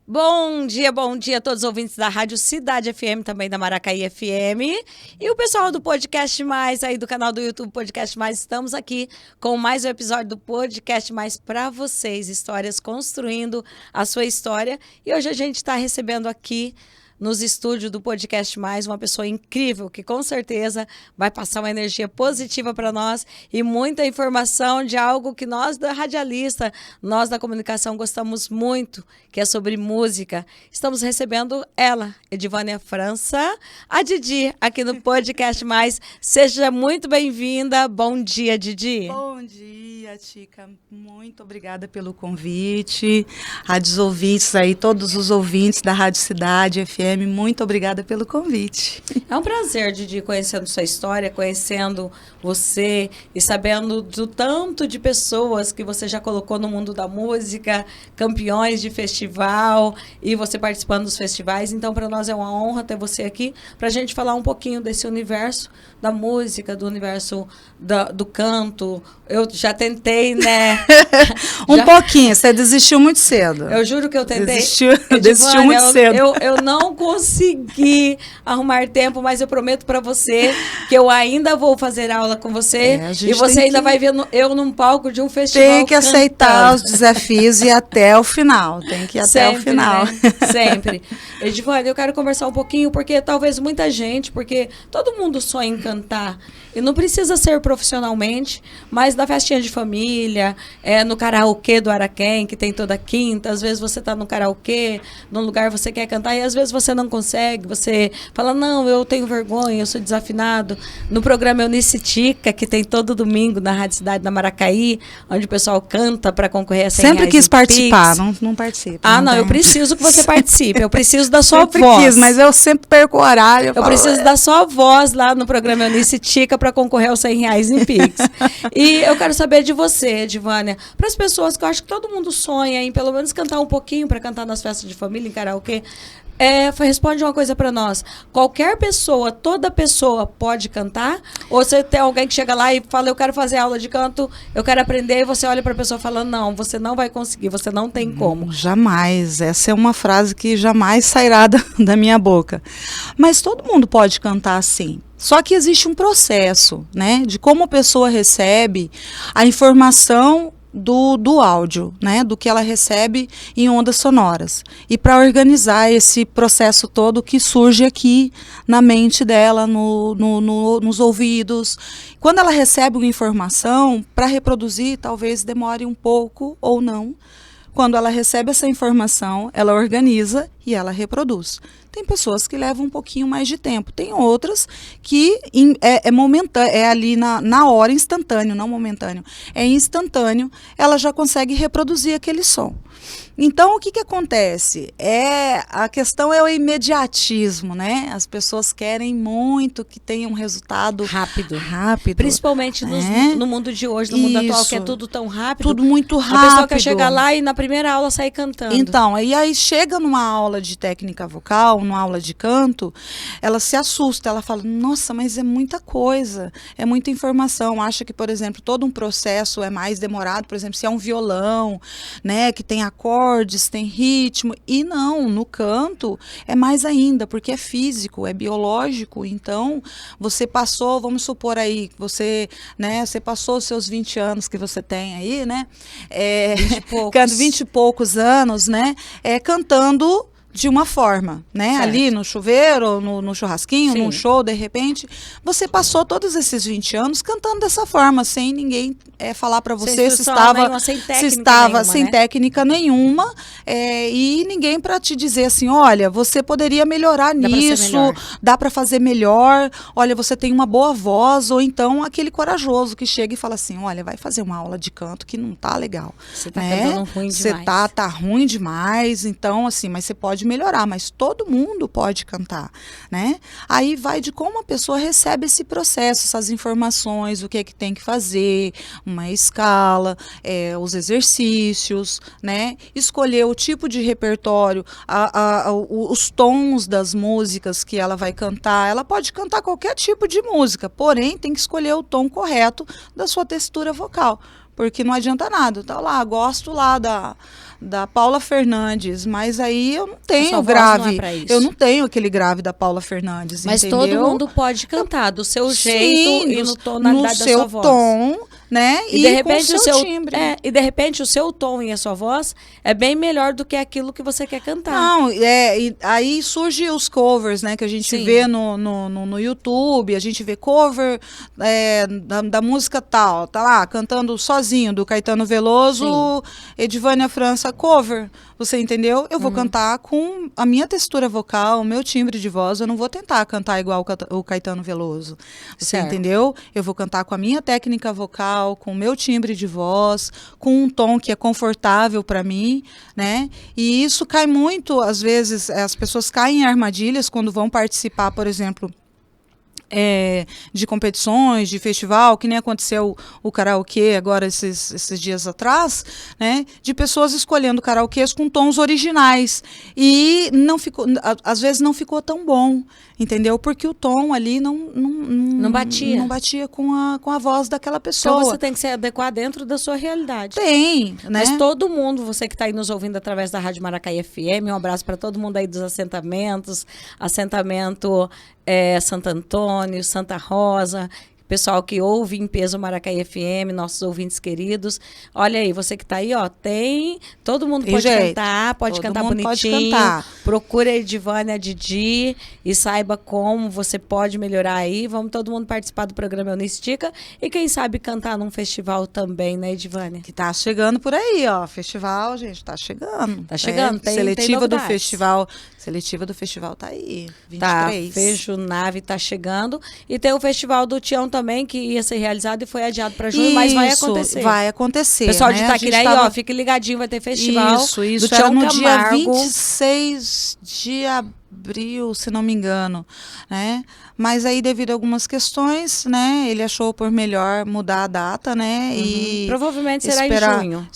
Bom dia a todos os ouvintes da Rádio Cidade FM, também da Maracaí FM. E o pessoal do Podcast Mais, aí do canal do YouTube Podcast Mais, estamos aqui com mais um episódio do Podcast Mais para vocês, histórias construindo a sua história. E hoje a gente está recebendo aqui nos estúdios do Podcast Mais, uma pessoa incrível que com certeza vai passar uma energia positiva para nós e muita informação de algo que nós da radialista, nós da comunicação gostamos muito, que é sobre música. Estamos recebendo ela, Edivânia França, a Didi, aqui no Podcast Mais. Seja muito bem-vinda. Bom dia, Didi. Bom dia, Tica. Muito obrigada pelo convite. Rádios ouvintes aí, todos os ouvintes da Rádio Cidade FM, muito obrigada pelo convite. É um prazer, Didi, conhecendo sua história, conhecendo você e sabendo do tanto de pessoas que você já colocou no mundo da música, campeões de festival e você participando dos festivais. Então, para nós é uma honra ter você aqui para a gente falar um pouquinho desse universo da música, do universo do canto. Eu já tentei, né? Pouquinho, você desistiu muito cedo. Eu juro que eu tentei. Desistiu muito cedo. Eu não consegui arrumar tempo, mas eu prometo para você que eu ainda vou fazer aula com você e você ainda vai ver eu num palco de um festival. Tem que aceitar os desafios e ir até o final. Tem que ir até o final. Né? Sempre. Edivânia, eu quero conversar um pouquinho, porque talvez muita gente, porque todo mundo sonha em cantar. E não precisa ser profissionalmente, mas na festinha de família, no karaokê do Araquém, que tem toda quinta. Às vezes você está no karaokê, num lugar você quer cantar, e às vezes você não consegue. Você fala, não, eu tenho vergonha, eu sou desafinado. No programa Eunice Tica, que tem todo domingo na Rádio Cidade da Maracaí, onde o pessoal canta para concorrer a 100 Sempre reais quis em participar, Pix. não participo. Não, eu preciso que você participe. Eu preciso da sua sempre voz. Quis, mas eu sempre perco o horário. Eu preciso da sua voz lá no programa Eunice Tica para concorrer aos 100 reais em Pix. E eu quero saber de você, Edivânia, para as pessoas que eu acho que todo mundo sonha em pelo menos cantar um pouquinho para cantar nas festas de família, em karaokê. Responde uma coisa para nós. Qualquer pessoa, toda pessoa pode cantar? Ou você tem alguém que chega lá e fala, eu quero fazer aula de canto, eu quero aprender, e você olha para a pessoa falando, não, você não vai conseguir, você não tem como. Jamais. Essa é uma frase que jamais sairá da minha boca. Mas todo mundo pode cantar sim. Só que existe um processo, né, de como a pessoa recebe a informação do áudio, né, do que ela recebe em ondas sonoras. E para organizar esse processo todo que surge aqui na mente dela, nos ouvidos. Quando ela recebe uma informação, para reproduzir, talvez demore um pouco ou não. Quando ela recebe essa informação, ela organiza e ela reproduz. Tem pessoas que levam um pouquinho mais de tempo. Tem outras que é momentâneo, é ali na hora, instantâneo, não momentâneo. É instantâneo, ela já consegue reproduzir aquele som. Então, o que acontece? A questão é o imediatismo, né? As pessoas querem muito que tenha um resultado rápido. Principalmente no mundo de hoje, no mundo atual, que é tudo tão rápido. Tudo muito rápido. A pessoa quer chegar lá e na primeira aula sair cantando. Então, e aí chega numa aula de técnica vocal, numa aula de canto, ela se assusta, ela fala, nossa, mas é muita coisa, é muita informação. Acha que, por exemplo, todo um processo é mais demorado, por exemplo, se é um violão, né, que tem acordes, tem ritmo, e não, no canto é mais ainda, porque é físico, é biológico. Então, você passou, vamos supor aí, você passou os seus 20 anos que você tem aí, né, 20 e poucos anos, né, cantando de uma forma, né? Certo. Ali no chuveiro, no churrasquinho, num show, de repente, você passou todos esses 20 anos cantando dessa forma, sem ninguém falar para você se estava sem técnica nenhuma, e ninguém para te dizer assim, olha, você poderia melhorar nisso, dá para fazer melhor, olha, você tem uma boa voz, ou então aquele corajoso que chega e fala assim, olha, vai fazer uma aula de canto que não tá legal. Você tá cantando ruim demais. Você tá ruim demais, então assim, mas você pode melhorar, mas todo mundo pode cantar, né? Aí vai de como a pessoa recebe esse processo, essas informações, o que é que tem que fazer, uma escala, os exercícios, né? Escolher o tipo de repertório, os tons das músicas que ela vai cantar. Ela pode cantar qualquer tipo de música, porém tem que escolher o tom correto da sua textura vocal. Porque não adianta nada, tá lá, gosto lá da Paula Fernandes, mas aí eu não tenho sua voz grave. não é pra isso. Eu não tenho aquele grave da Paula Fernandes, Mas entendeu? todo mundo pode cantar do seu Sim, jeito e no tonalidade no da seu sua voz. tom, né? E de repente com o seu timbre. e de repente o seu tom e a sua voz é bem melhor do que aquilo que você quer cantar. Não, e aí surgem os covers, né? Que a gente Sim. vê no YouTube, a gente vê cover da música tal, tá lá, cantando sozinho, do Caetano Veloso, Edivânia França, cover. Você entendeu? Eu vou cantar com a minha textura vocal, o meu timbre de voz. Eu não vou tentar cantar igual o Caetano Veloso. Você Certo. entendeu? Eu vou cantar com a minha técnica vocal, com o meu timbre de voz, com um tom que é confortável para mim, né? E isso cai muito, às vezes, as pessoas caem em armadilhas quando vão participar, por exemplo, de competições, de festival, que nem aconteceu o karaokê agora esses dias atrás, né? De pessoas escolhendo karaokês com tons originais e não ficou, às vezes não ficou tão bom, entendeu? Porque o tom ali não batia com a voz daquela pessoa. Então você tem que se adequar dentro da sua realidade. Tem, né? Mas todo mundo, você que está aí nos ouvindo através da Rádio Maracaí FM, um abraço para todo mundo aí dos assentamentos, assentamento Santo Antônio, Santa Rosa, pessoal que ouve em peso Maracaí FM, nossos ouvintes queridos. Olha aí, você que está aí, ó, todo mundo pode cantar, pode cantar bonitinho. Pode cantar. Procura a Edivânia, a Didi e saiba como você pode melhorar aí. Vamos todo mundo participar do programa Unistica e quem sabe cantar num festival também, né, Edivânia? Que tá chegando por aí, ó, festival, gente, tá chegando. Tá chegando, tem seletiva do novidades. festival. Seletiva do festival tá aí, 23. Tá, Fejo Nave tá chegando. E tem o Festival do Tião também, que ia ser realizado e foi adiado para junho, mas vai acontecer. Vai acontecer. Pessoal de né? Itaquiraí, ó, fique ligadinho, vai ter festival Isso, do Tião no Camargo. dia 26 de abril, se não me engano, né? Mas aí, devido a algumas questões, né? Ele achou por melhor mudar a data, né? E provavelmente será esperar. em junho.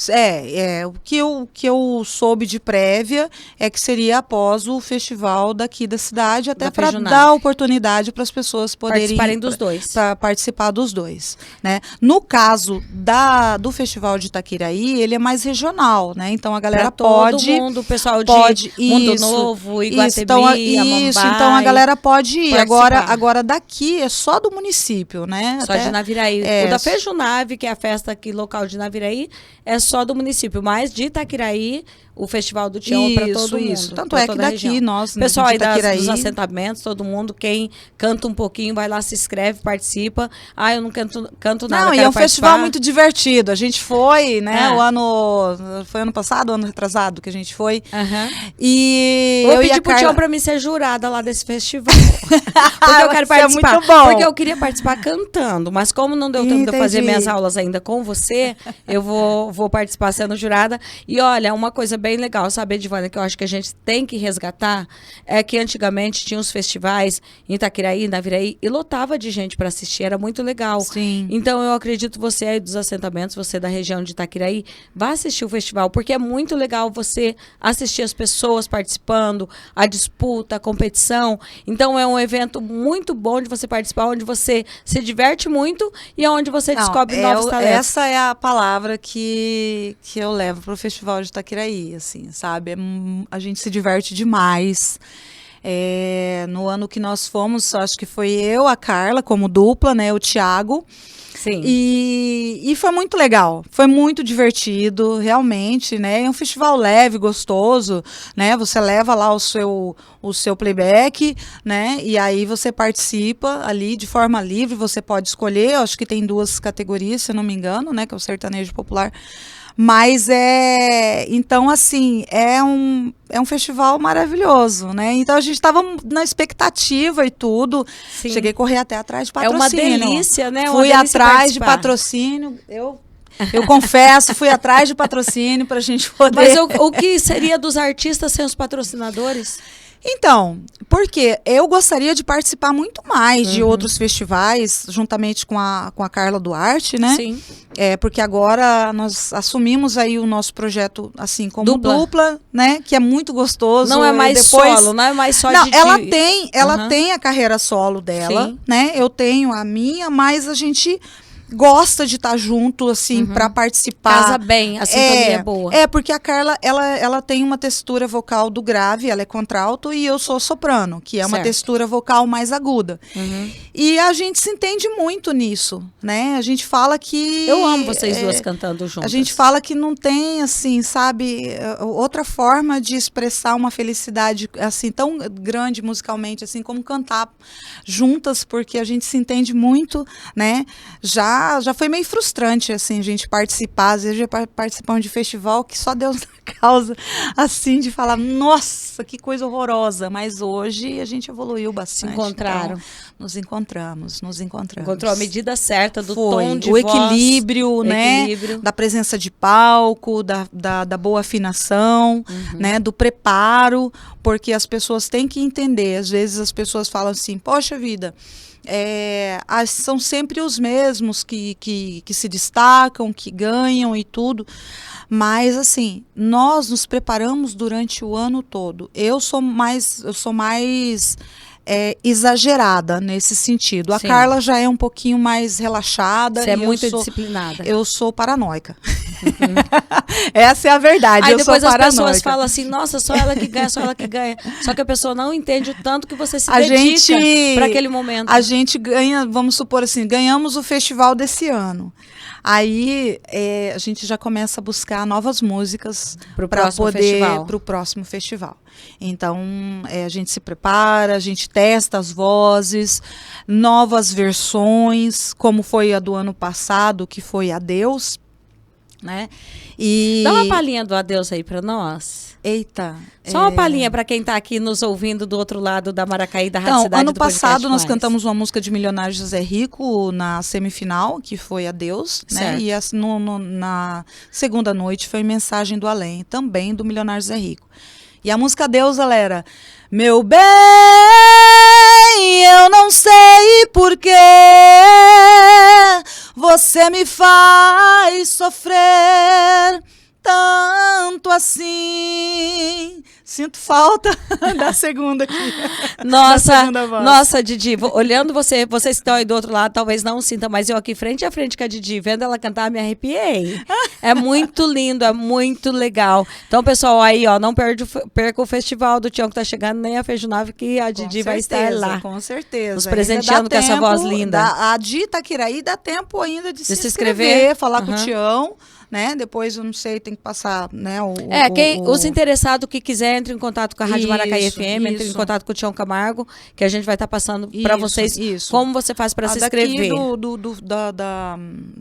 O que eu soube de prévia é que seria após o festival daqui da cidade, até para dar oportunidade para as pessoas poderem participarem dos dois. Para participar dos dois, né? No caso do Festival de Itaquiraí, ele é mais regional, né? Então a galera todo pode, mundo, o pessoal de Mundo Novo, Iguatemi, Amambai, então a galera pode ir. Agora daqui é só do município, né? Só de Naviraí. O da Fejunave, que é a festa aqui local de Naviraí, é só do município, mas de Itaquiraí, o Festival do Tião é para todo mundo. Tanto é que daqui nós, pessoal de aí dos assentamentos, todo mundo, quem canta um pouquinho, vai lá, se inscreve, participa. Ah, eu não canto nada. Não, e é um festival muito divertido. A gente foi, né? Foi ano passado, ano retrasado que a gente foi. E eu pedi pro Tião pra mim ser jurada lá desse festival. Porque eu quero participar. Muito bom. Porque eu queria participar cantando, mas como não deu tempo de eu fazer minhas aulas ainda com você, eu vou participar sendo jurada. E olha, uma coisa bem legal, sabe, Edivânia, que eu acho que a gente tem que resgatar, é que antigamente tinha os festivais em Itaquiraí, Naviraí, e lotava de gente para assistir, era muito legal. Sim. Então eu acredito você aí dos assentamentos, você da região de Itaquiraí, vá assistir o festival, porque é muito legal você assistir as pessoas participando, a disputa, a competição. Então é um evento muito bom de você participar, onde você se diverte muito e onde você descobre novos talentos. Essa é a palavra que eu levo para o Festival de Itaquiraí, assim, sabe? A gente se diverte demais. No ano que nós fomos, acho que foi eu, a Carla, como dupla, né? O Thiago. Sim. E foi muito legal, foi muito divertido, realmente, né? É um festival leve, gostoso, né? Você leva lá o seu playback, né? E aí você participa ali de forma livre, você pode escolher, acho que tem 2 categorias, se eu não me engano, né? Que é o sertanejo popular. Mas então assim, é um festival maravilhoso, né? Então a gente estava na expectativa e tudo. Sim. Cheguei a correr até atrás de patrocínio. É uma delícia, né? Fui atrás de patrocínio. Eu confesso, fui atrás de patrocínio para a gente poder. Mas o que seria dos artistas sem os patrocinadores? Então, porque eu gostaria de participar muito mais de outros festivais, juntamente com a Carla Duarte, né? Sim. Porque agora nós assumimos aí o nosso projeto, assim, como dupla, né? Que é muito gostoso. Não é mais solo, não é mais só de... Ela tem a carreira solo dela, sim, né? Eu tenho a minha, mas a gente gosta de estar junto, assim, para participar. Casa bem, a sintonia é boa. Porque a Carla, ela tem uma textura vocal do grave, ela é contralto, e eu sou soprano, que é uma textura vocal mais aguda. E a gente se entende muito nisso, né? A gente fala que... Eu amo vocês duas cantando juntas. A gente fala que não tem, assim, sabe, outra forma de expressar uma felicidade, assim, tão grande musicalmente, assim, como cantar juntas, porque a gente se entende muito, né? Já foi meio frustrante, assim, a gente participar, às vezes já participamos de festival que só Deus na causa, assim, de falar, nossa, que coisa horrorosa, mas hoje a gente evoluiu bastante. Se encontraram. Então, nos encontramos. Encontrou a medida certa do Foi, tom de o voz. Equilíbrio, né, da presença de palco, da boa afinação, né, do preparo, porque as pessoas têm que entender, às vezes as pessoas falam assim, poxa vida, são sempre os mesmos que se destacam, que ganham e tudo, mas assim, nós nos preparamos durante o ano todo. Eu sou mais exagerada nesse sentido. A Carla já é um pouquinho mais relaxada. Você é muito disciplinada. Eu sou paranoica. Essa é a verdade. Aí eu depois sou as paranoica. pessoas falam assim, nossa, só ela que ganha, só ela que ganha. Só que a pessoa não entende o tanto que você se dedica para aquele momento. A gente ganha, vamos supor assim, ganhamos o festival desse ano. Aí a gente já começa a buscar novas músicas para poder para o próximo festival. Então a gente se prepara, a gente testa as vozes, novas versões, como foi a do ano passado, que foi Adeus, né? E dá uma palhinha do Adeus aí para nós. Eita. Só uma palhinha para quem está aqui nos ouvindo do outro lado da Maracaí, da Rádio Cidade. Ano passado nós cantamos uma música de Milionário José Rico na semifinal, que foi Adeus, né? E na segunda noite foi Mensagem do Além, também do Milionário José Rico. E a música Adeus, ela era: meu bem, eu não sei porquê você me faz sofrer tanto assim. Sinto falta da segunda aqui. Nossa, Didi, olhando vocês que estão aí do outro lado, talvez não sintam, mas eu aqui frente a frente com a Didi, vendo ela cantar, me arrepiei. É muito lindo, é muito legal. Então, pessoal, aí, ó, não perca o festival do Tião que tá chegando, nem a Feijunave, que a Didi vai estar lá. Com certeza. Nos presenteando com essa voz linda. A Didi Itaquiraí dá tempo ainda de se inscrever, falar com o Tião. Né? Depois, eu não sei, tem que passar, né? Os interessados que quiser, entre em contato com a Rádio Maracaí FM, entre em contato com o Tião Camargo, que a gente vai estar passando para vocês como você faz para se inscrever.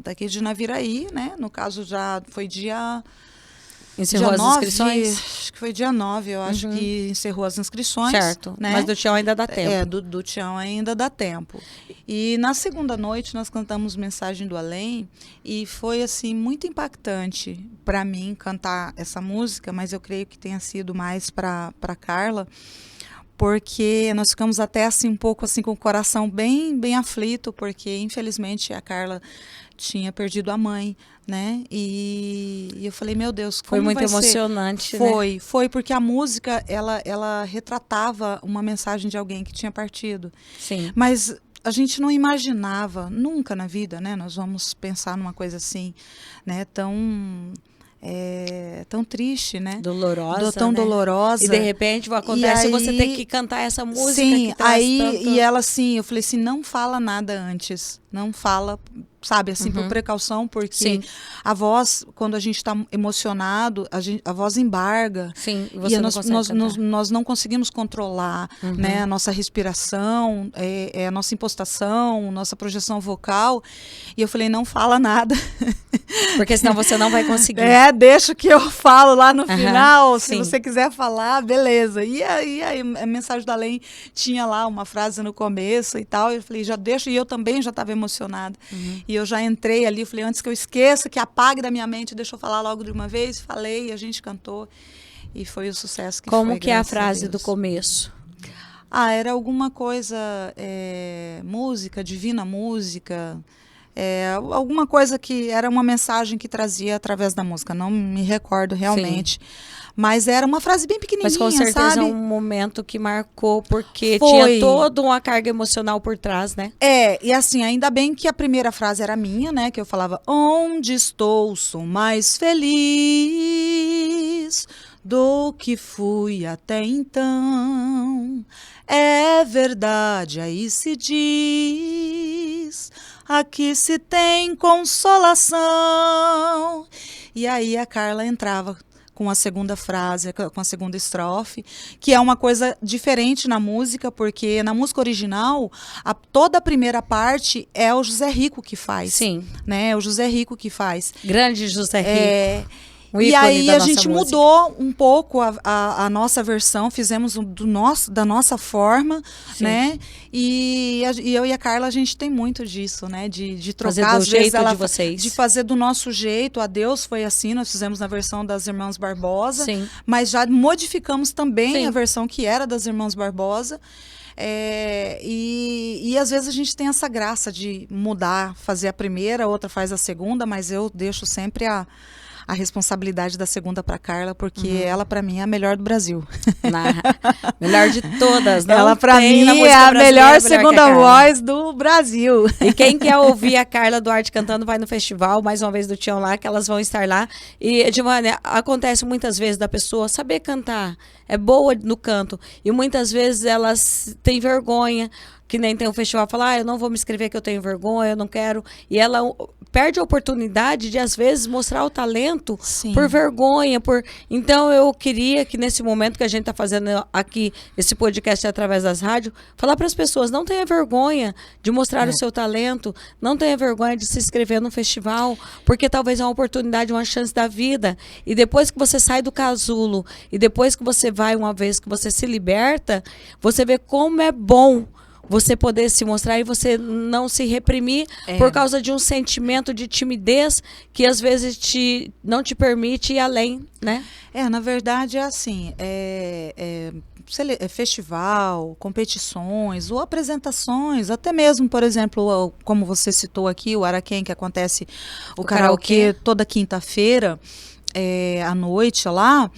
Daqui de Naviraí, né? No caso, já foi dia... Encerrou as inscrições? Acho que foi dia 9, eu acho que encerrou as inscrições. Certo, né? Mas do Tião ainda dá tempo. Do Tião ainda dá tempo. E na segunda noite nós cantamos Mensagem do Além e foi assim muito impactante para mim cantar essa música, mas eu creio que tenha sido mais para Carla, porque nós ficamos até assim um pouco assim com o coração bem aflito, porque infelizmente a Carla tinha perdido a mãe, né? E eu falei, meu Deus, como foi muito vai emocionante, ser? né? Foi porque a música ela retratava uma mensagem de alguém que tinha partido. Sim. Mas a gente não imaginava nunca na vida, né? Nós vamos pensar numa coisa assim, né? Tão triste, né? Dolorosa, tão dolorosa. E de repente acontece aí, você ter que cantar essa música. Sim, que traz aí tanto... e ela assim, eu falei assim, não fala nada antes, não fala, sabe, assim, por precaução, porque a voz, quando a gente está emocionado, a voz embarga. Sim, você nós não conseguimos controlar, né, a nossa respiração, a nossa impostação, nossa projeção vocal. E eu falei, não fala nada. Porque senão você não vai conseguir. Deixa que eu falo lá no final, se você quiser falar, beleza. E aí a Mensagem do Além tinha lá uma frase no começo e tal, eu falei, já deixa, e eu também já estava emocionada. E eu já entrei ali, falei, antes que eu esqueça, que apague da minha mente, deixa eu falar logo de uma vez, falei, e a gente cantou, e foi o sucesso que foi. Como que é a frase do começo? Era alguma coisa, música, divina música, alguma coisa que era uma mensagem que trazia através da música, não me recordo realmente. Sim. Mas era uma frase bem pequenininha, mas com certeza sabe? É um momento que marcou, porque Foi. tinha toda uma carga emocional por trás, né? E assim, ainda bem que a primeira frase era minha, né? Que eu falava, onde estou, sou mais feliz do que fui até então. É verdade, aí se diz, aqui se tem consolação. E aí a Carla entrava com a segunda frase, com a segunda estrofe, que é uma coisa diferente na música, porque na música original, toda a primeira parte é o José Rico que faz. Sim. Né? É o José Rico que faz. Grande José Rico. E aí a gente mudou um pouco a nossa versão, fizemos da nossa forma, Sim. né? E eu e a Carla, a gente tem muito disso, né? De trocar, fazer do às vezes, jeito de vocês. De fazer do nosso jeito. Adeus foi assim, nós fizemos na versão das Irmãs Barbosa, Sim. mas já modificamos também Sim. a versão que era das Irmãs Barbosa. E às vezes a gente tem essa graça de mudar, fazer a primeira, a outra faz a segunda, mas eu deixo sempre a responsabilidade da segunda para Carla, porque ela para mim é a melhor do Brasil. Melhor de todas, não? Ela para mim é a melhor segunda voz do Brasil. E quem quer ouvir a Carla Duarte cantando, vai no festival, mais uma vez do Tião lá, que elas vão estar lá. E, Edivânia, acontece muitas vezes da pessoa saber cantar, é boa no canto, e muitas vezes elas têm vergonha, que nem tem um festival, fala, eu não vou me inscrever que eu tenho vergonha, eu não quero. E ela perde a oportunidade de, às vezes, mostrar o talento Sim. por vergonha. Então, eu queria que nesse momento que a gente está fazendo aqui, esse podcast através das rádios, falar para as pessoas, não tenha vergonha de mostrar o seu talento, não tenha vergonha de se inscrever no festival, porque talvez é uma oportunidade, uma chance da vida. E depois que você sai do casulo, e depois que você vai, uma vez que você se liberta, você vê como é bom você poder se mostrar e você não se reprimir por causa de um sentimento de timidez que às vezes não te permite ir além, né? Na verdade é assim, festival, competições ou apresentações, até mesmo, por exemplo, como você citou aqui, o Araquém, que acontece o karaokê toda quinta-feira, à noite lá,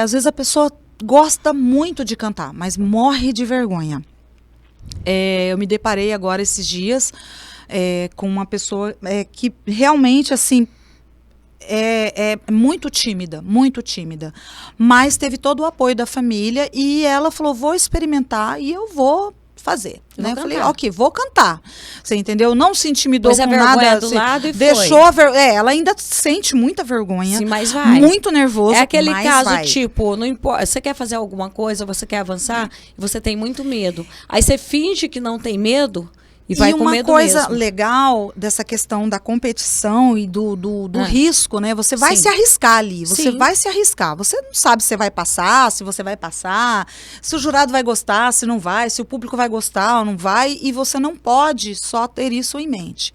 às vezes a pessoa gosta muito de cantar, mas morre de vergonha. Eu me deparei agora esses dias com uma pessoa que realmente assim é muito tímida, mas teve todo o apoio da família e ela falou, vou experimentar e eu vou fazer. Né? Eu falei, ok, vou cantar. Você entendeu? Não se intimidou com nada. Do lado e deixou ela ainda sente muita vergonha. Sim, mas vai. Muito nervoso. É aquele caso, vai. tipo, não importa. Você quer fazer alguma coisa, você quer avançar, e você tem muito medo. Aí você finge que não tem medo. E vai com medo mesmo. Uma coisa legal dessa questão da competição e do risco, né? Você vai se arriscar ali, você vai se arriscar. Você não sabe se você vai passar, se você vai passar, se o jurado vai gostar, se não vai, se o público vai gostar ou não vai, e você não pode só ter isso em mente.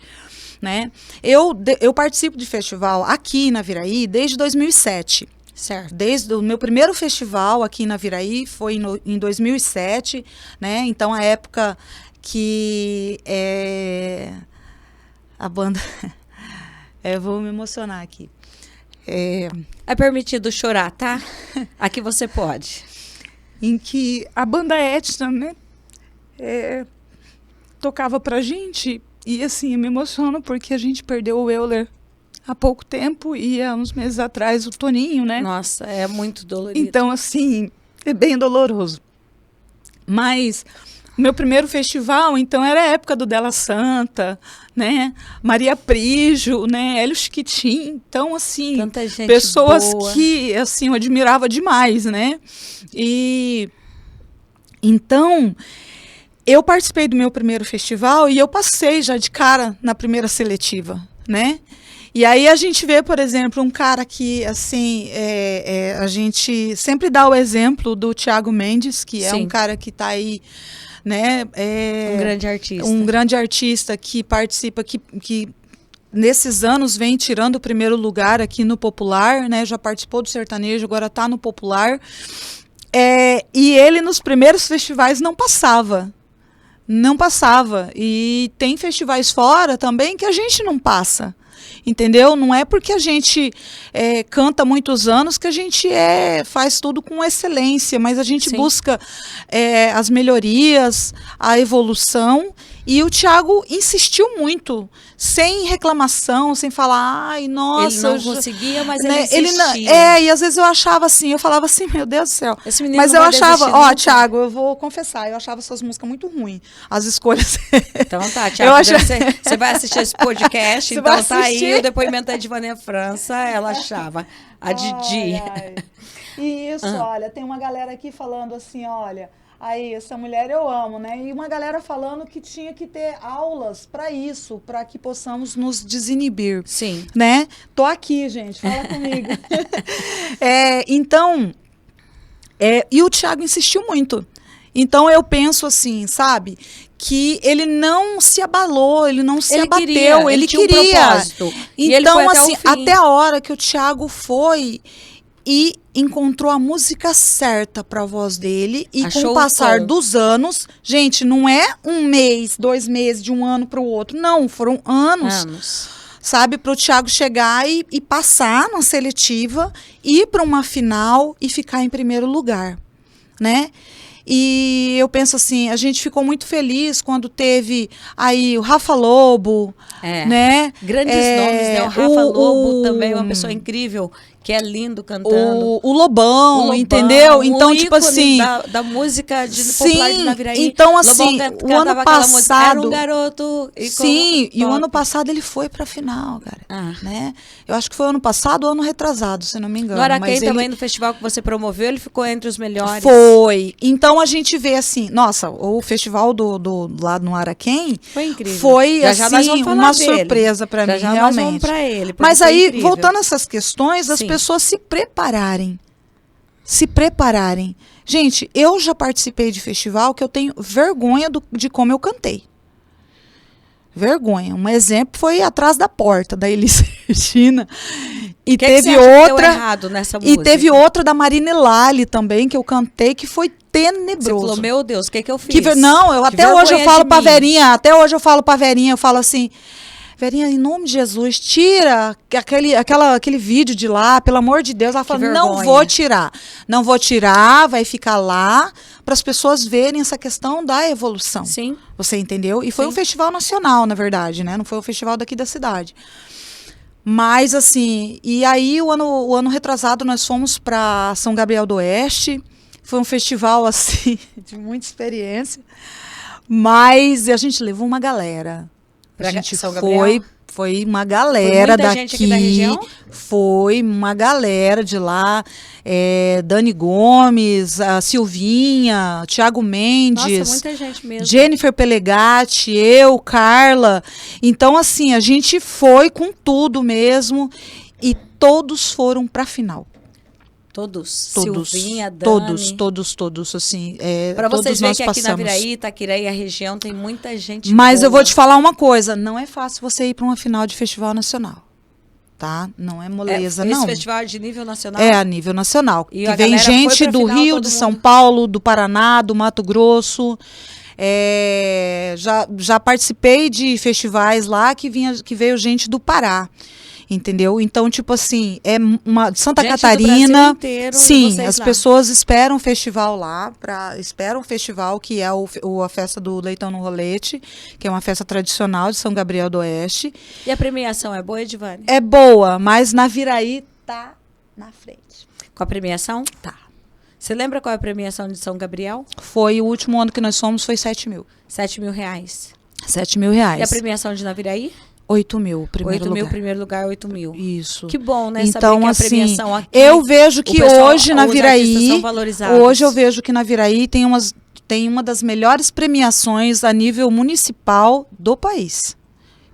Né? Eu participo de festival aqui na Viraí desde 2007. Certo. Desde o meu primeiro festival aqui na Viraí foi em 2007, né? Então a época que a banda eu vou me emocionar aqui. É permitido chorar, tá? Aqui você pode. Em que a banda Etna, né, tocava pra gente e assim, eu me emociono porque a gente perdeu o Euler há pouco tempo e há uns meses atrás o Toninho, né? Nossa, é muito dolorido. Então assim, é bem doloroso. Mas meu primeiro festival, então, era a época do Della Santa, né? Maria Prígio, né? Hélio Chiquitim. Então, assim, tanta gente pessoas boa. Que, assim, eu admirava demais, né? E então, eu participei do meu primeiro festival e eu passei já de cara na primeira seletiva, né? E aí a gente vê, por exemplo, um cara que, assim, a gente sempre dá o exemplo do Thiago Mendes, que é um cara que está aí, né? Um grande artista. Um grande artista que participa, que nesses anos vem tirando o primeiro lugar aqui no Popular, né? Já participou do sertanejo, agora está no Popular. E ele nos primeiros festivais não passava. Não passava. E tem festivais fora também que a gente não passa. Entendeu? Não é porque a gente canta há muitos anos que a gente faz tudo com excelência, mas a gente Sim. busca as melhorias, a evolução. E o Thiago insistiu muito, sem reclamação, sem falar, ai, nossa. Ele não eu já-" conseguia, mas né, ele não- insistia. e às vezes eu achava assim, eu falava assim, meu Deus do céu. Esse menino Mas não eu vai achava, desistir ó, nunca. Thiago, eu vou confessar, eu achava suas músicas muito ruins. As escolhas. Então tá, Thiago, acho- você vai assistir esse podcast, Você então vai tá aí assistir? o depoimento da Divânia França, ela achava, a Didi. Ai, ai. E isso, olha, tem uma galera aqui falando assim, olha, aí essa mulher eu amo, né? E uma galera falando que tinha que ter aulas para isso, para que possamos nos desinibir, Sim. né? Tô aqui, gente, fala comigo. Então, e o Thiago insistiu muito. Então eu penso assim, sabe? Que ele não se abalou, ele não se Ele abateu, queria, ele tinha um propósito. E ele Então, foi até o assim, fim. até a hora que o Thiago foi e encontrou a música certa para a voz dele, e Achou com o o passar tom. dos anos, gente, não é um mês, 2 meses, de um ano para o outro, não, foram anos. Sabe, para o Thiago chegar e passar na seletiva, ir para uma final e ficar em primeiro lugar, né? E eu penso assim, a gente ficou muito feliz quando teve aí o Rafa Lobo, né? Grandes nomes, né? O Rafa Lobo também é uma pessoa incrível, que é lindo cantando. O Lobão, entendeu? Então, um tipo ícone assim, da música popular de Naviraí. então assim, Lobão o cantava ano aquela música, era um passado, garoto. sim, e o top. ano passado ele foi pra final, cara, Ah. né? Eu acho que foi ano passado ou ano retrasado, se não me engano. No Araquém mas também, ele no festival que você promoveu, ele ficou entre os melhores. foi. Então a gente vê assim, nossa, o festival lá no Araquém Foi incrível. foi Já nós assim vamos falar uma dele. surpresa pra mim, Já nós realmente. vamos pra ele. porque Mas foi aí, incrível. voltando a essas questões, as Sim. pessoas se prepararem. Se prepararem. Gente, eu já participei de festival que eu tenho vergonha de como eu cantei. Vergonha. Um exemplo foi Atrás da Porta, da Elis Regina. E que teve você acha que deu outra. errado nessa E música? teve outra da Marina Lali também, que eu cantei, que foi Você tenebroso. falou, meu Deus, o que eu fiz? Não, Que até hoje eu vergonha falo de pra mim. Verinha, eu falo assim, Verinha, em nome de Jesus, tira aquele vídeo de lá, pelo amor de Deus. Ela fala, não vergonha. vou tirar. Não vou tirar, vai ficar lá, para as pessoas verem essa questão da evolução. Sim. Você entendeu? E foi Sim. um festival nacional, na verdade, né? Não foi um festival daqui da cidade. Mas, assim, e aí o ano retrasado nós fomos para São Gabriel do Oeste. Foi um festival, assim, de muita experiência. Mas a gente levou uma galera. Pra A gente São Gabriel? foi uma galera muita daqui. gente aqui da região? Foi uma galera de lá. Dani Gomes, a Silvinha, Thiago Mendes. Nossa, muita gente mesmo. Jennifer Pelegatti, eu, Carla. Então, assim, a gente foi com tudo mesmo e todos foram para a final. Todos. Todos. Silvinha, Dani. Todos, assim. Para todos vocês verem nós que aqui na passamos. Viraí, Itaquiraí, a região tem muita gente Mas boa. eu vou te falar uma coisa, não é fácil você ir para uma final de festival nacional, tá? Não é moleza, Esse não. festival é de nível nacional? É a nível nacional. E Que a vem galera foi gente pra do final, Rio, todo de São mundo? Paulo, do Paraná, do Mato Grosso. Já participei de festivais lá que veio gente do Pará. Entendeu? Então, tipo assim, de Santa Gente do Catarina. Brasil inteiro, Sim, vocês as lá. pessoas esperam o festival lá, esperam o festival, que é a festa do Leitão no Rolete, que é uma festa tradicional de São Gabriel do Oeste. E a premiação é boa, Edivane? É boa, mas na Viraí tá na frente. Com a premiação? Tá. Você lembra qual é a premiação de São Gabriel? Foi o último ano que nós fomos, foi 7 mil. 7 mil reais. 7 mil reais. E a premiação de Naviraí? 8 mil, primeiro 8 mil, lugar. primeiro lugar, 8 mil. Isso. Que bom, né? Então, saber que assim, a premiação aqui... eu vejo o que pessoal- hoje na os artistas Viraí, são valorizados. hoje eu vejo que na Viraí tem uma das melhores premiações a nível municipal do país.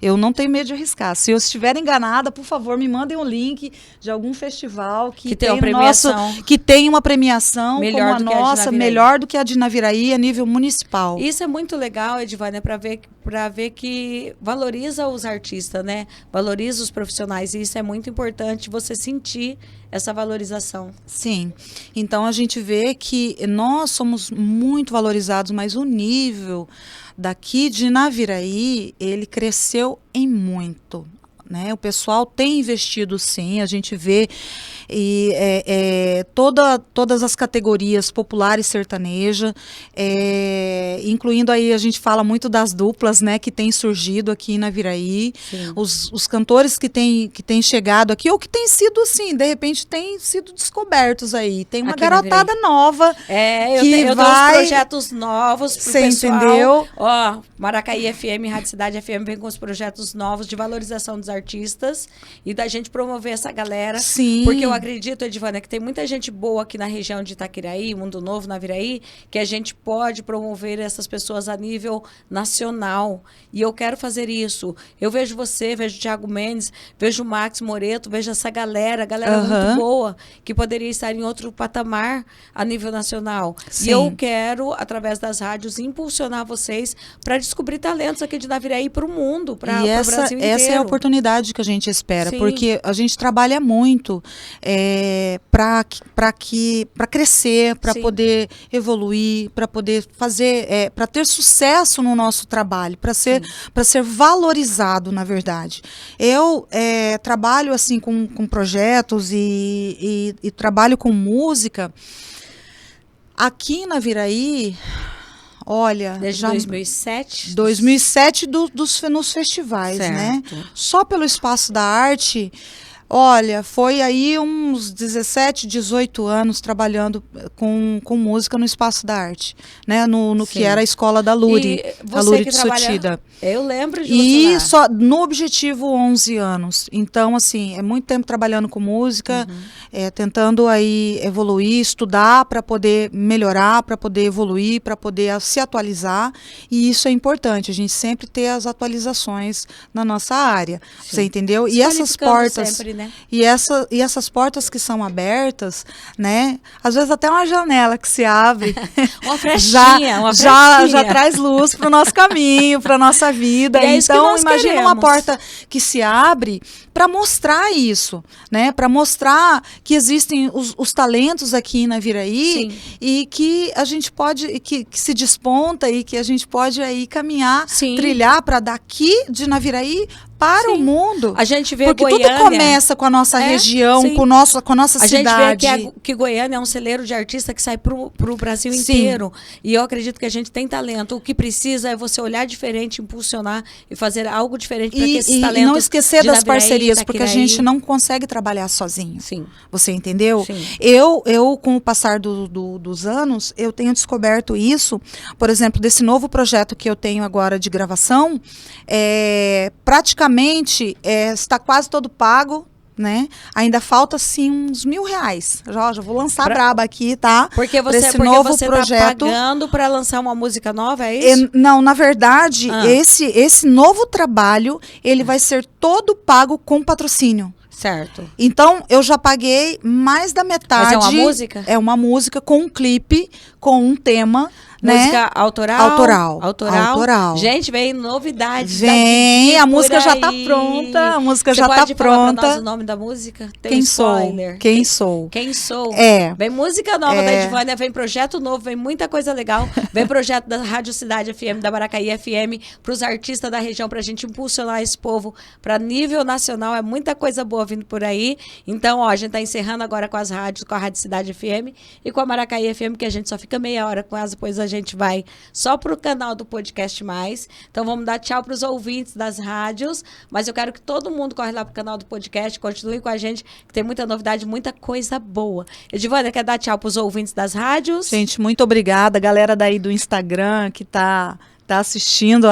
Eu não tenho medo de arriscar. Se eu estiver enganada, por favor, me mandem um link de algum festival que tem uma tem premiação. que tem uma premiação Melhor como do a que a de nossa, Naviraí. melhor do que a de Naviraí a nível municipal. Isso é muito legal, Edivânia, para ver que valoriza os artistas, né? Valoriza os profissionais. E isso é muito importante, você sentir essa valorização. Sim. Então a gente vê que nós somos muito valorizados, mas o nível, daqui de Naviraí, ele cresceu em muito. Né? O pessoal tem investido sim, a gente vê e, todas as categorias populares sertaneja, incluindo aí, a gente fala muito das duplas, né, que tem surgido aqui em Naviraí, os cantores que têm chegado aqui, ou que têm sido assim, de repente têm sido descobertos aí, tem uma aqui garotada nova eu dou uns projetos novos pro pessoal. Você entendeu? Ó, Maracaí FM, Rádio Cidade FM vem com os projetos novos de valorização dos artistas e da gente promover essa galera. Sim. Porque eu acredito, Edivânia, que tem muita gente boa aqui na região de Itaquiraí, Mundo Novo, Naviraí, que a gente pode promover essas pessoas a nível nacional. E eu quero fazer isso. Eu vejo você, vejo o Thiago Mendes, vejo o Max Moreto, vejo essa galera muito boa, que poderia estar em outro patamar a nível nacional. Sim. E eu quero, através das rádios, impulsionar vocês para descobrir talentos aqui de Naviraí para o mundo, para o Brasil inteiro. Essa é a oportunidade que a gente espera, Sim. porque a gente trabalha muito para crescer, para poder evoluir, para poder fazer, para ter sucesso no nosso trabalho, para ser valorizado, na verdade. Eu trabalho assim com projetos e trabalho com música. Aqui em Naviraí, olha... Desde 2007? 2007 nos festivais, certo. Né? Só pelo Espaço da Arte... Olha, foi aí uns 17, 18 anos trabalhando com música no Espaço da Arte, né? No que era a escola da Luri, a Luri de Sotida. Eu lembro de E só no Objetivo 11 anos. Então, assim, é muito tempo trabalhando com música, tentando aí evoluir, estudar para poder melhorar, para poder evoluir, para poder se atualizar. E isso é importante, a gente sempre ter as atualizações na nossa área. Sim. Você entendeu? E essas portas... Sempre, né? E essas portas que são abertas, né? Às vezes até uma janela que se abre. Uma frestinha, já traz luz para o nosso caminho, para a nossa vida. Então, imagina uma porta que se abre para mostrar isso, né? Para mostrar que existem os talentos aqui em Naviraí e que a gente pode, que se desponta e que a gente pode aí caminhar, trilhar para daqui de Naviraí para o mundo. A gente vê porque Goiânia, tudo começa com a nossa região, com a nossa cidade. A gente vê que Goiânia é um celeiro de artista que sai pro Brasil inteiro. E eu acredito que a gente tem talento. O que precisa é você olhar diferente, impulsionar e fazer algo diferente para que esses talentos... E não esquecer das parcerias, Itaquiraí, porque a gente não consegue trabalhar sozinho. Sim. Você entendeu? Sim. Eu, com o passar dos anos, eu tenho descoberto isso. Por exemplo, desse novo projeto que eu tenho agora de gravação, praticamente está quase todo pago, né? Ainda falta assim uns R$1.000. Já vou lançar braba aqui, tá? Porque você tá pagando para lançar uma música nova, é isso? Não, na verdade, esse novo trabalho, ele vai ser todo pago com patrocínio. Certo. Então, eu já paguei mais da metade. Mas é uma música? É uma música com um clipe, com um tema. Música né? autoral? Autoral. Gente, vem novidades. Vem, a música já tá pronta. A música já tá pronta. Você pode falar pra nós o nome da música? Tem Quem spoiler. Sou? Quem sou? Quem sou? Vem música nova da Edivânia, vem projeto novo, vem muita coisa legal. Vem projeto da Rádio Cidade FM, da Maracaí FM, pros artistas da região, pra gente impulsionar esse povo pra nível nacional. É muita coisa boa vindo por aí. Então, ó, a gente tá encerrando agora com as rádios, com a Rádio Cidade FM e com a Maracaí FM, que a gente só fica meia hora com elas, depois a gente vai só pro canal do Podcast Mais. Então vamos dar tchau pros ouvintes das rádios, mas eu quero que todo mundo corre lá pro canal do podcast, continue com a gente, que tem muita novidade, muita coisa boa. Edivânia, quer dar tchau pros ouvintes das rádios? Gente, muito obrigada, galera daí do Instagram que tá assistindo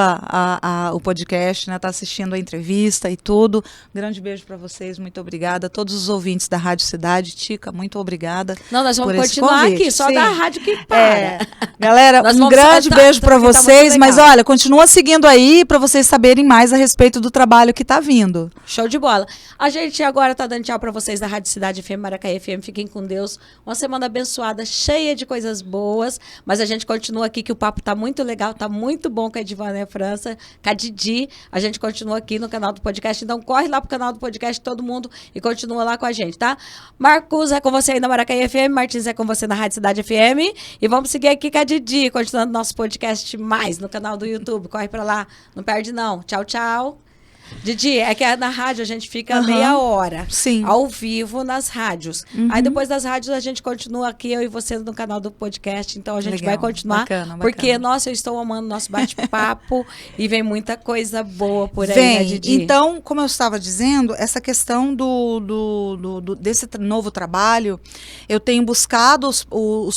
o podcast, né? Tá assistindo a entrevista e tudo. Grande beijo para vocês, muito obrigada. Todos os ouvintes da Rádio Cidade, Tica, muito obrigada. Não, nós vamos continuar aqui, só da rádio que para. Galera, um grande beijo para vocês, mas olha, continua seguindo aí para vocês saberem mais a respeito do trabalho que tá vindo. Show de bola. A gente agora tá dando tchau para vocês da Rádio Cidade FM, Maracaí FM. Fiquem com Deus. Uma semana abençoada, cheia de coisas boas, mas a gente continua aqui que o papo tá muito legal, tá muito muito bom com a Edivânia França, com a Didi. A gente continua aqui no canal do podcast, então corre lá pro canal do podcast, todo mundo, e continua lá com a gente, tá? Marcos, é com você aí na Maracaí FM, Martins é com você na Rádio Cidade FM, e vamos seguir aqui com a Didi, continuando nosso podcast mais no canal do YouTube. Corre pra lá, não perde não. Tchau, tchau. Didi, é que na rádio a gente fica meia hora, sim, ao vivo nas rádios. Aí depois das rádios a gente continua aqui, eu e você no canal do podcast, então a gente vai continuar, porque, nossa, eu estou amando nosso bate-papo e vem muita coisa boa por aí, né, Didi? Então, como eu estava dizendo, essa questão desse novo trabalho, eu tenho buscado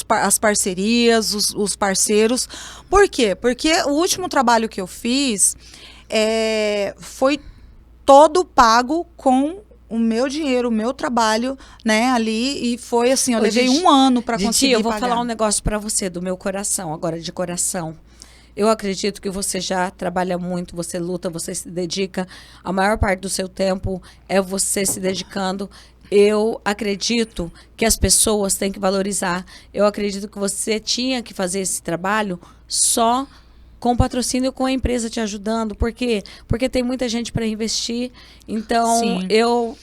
as parcerias, os parceiros. Por quê? Porque o último trabalho que eu fiz foi todo pago com o meu dinheiro, o meu trabalho, né, ali, e foi assim, eu levei um ano para conseguir eu vou pagar. falar um negócio para você, do meu coração, agora de coração. Eu acredito que você já trabalha muito, você luta, você se dedica, a maior parte do seu tempo é você se dedicando. Eu acredito que as pessoas têm que valorizar. Eu acredito que você tinha que fazer esse trabalho só com patrocínio, com a empresa te ajudando. Por quê? Porque tem muita gente para investir. Então,